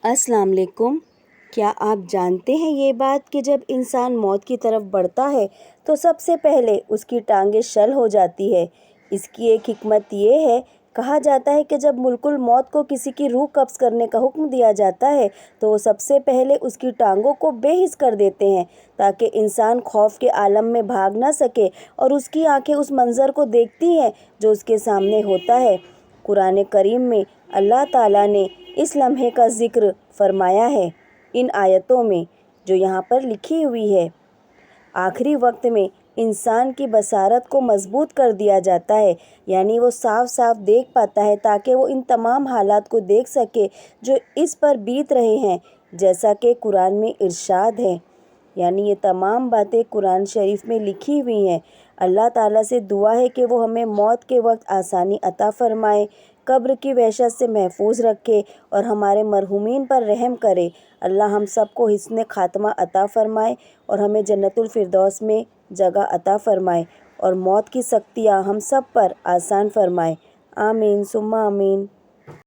السلام علیکم۔ کیا آپ جانتے ہیں یہ بات کہ جب انسان موت کی طرف بڑھتا ہے تو سب سے پہلے اس کی ٹانگیں شل ہو جاتی ہے۔ اس کی ایک حکمت یہ ہے، کہا جاتا ہے کہ جب ملک الموت کو کسی کی روح قبض کرنے کا حکم دیا جاتا ہے تو وہ سب سے پہلے اس کی ٹانگوں کو بے حس کر دیتے ہیں تاکہ انسان خوف کے عالم میں بھاگ نہ سکے اور اس کی آنکھیں اس منظر کو دیکھتی ہیں جو اس کے سامنے ہوتا ہے۔ قرآن کریم میں اللہ تعالیٰ نے اس لمحے کا ذکر فرمایا ہے ان آیتوں میں جو یہاں پر لکھی ہوئی ہے۔ آخری وقت میں انسان کی بصارت کو مضبوط کر دیا جاتا ہے، یعنی وہ صاف صاف دیکھ پاتا ہے تاکہ وہ ان تمام حالات کو دیکھ سکے جو اس پر بیت رہے ہیں، جیسا کہ قرآن میں ارشاد ہے۔ یعنی یہ تمام باتیں قرآن شریف میں لکھی ہوئی ہیں۔ اللہ تعالیٰ سے دعا ہے کہ وہ ہمیں موت کے وقت آسانی عطا فرمائے، قبر کی وحشت سے محفوظ رکھے اور ہمارے مرحومین پر رحم کرے۔ اللہ ہم سب کو حسن خاتمہ عطا فرمائے اور ہمیں جنت الفردوس میں جگہ عطا فرمائے اور موت کی سختیاں ہم سب پر آسان فرمائے۔ آمین ثم آمین۔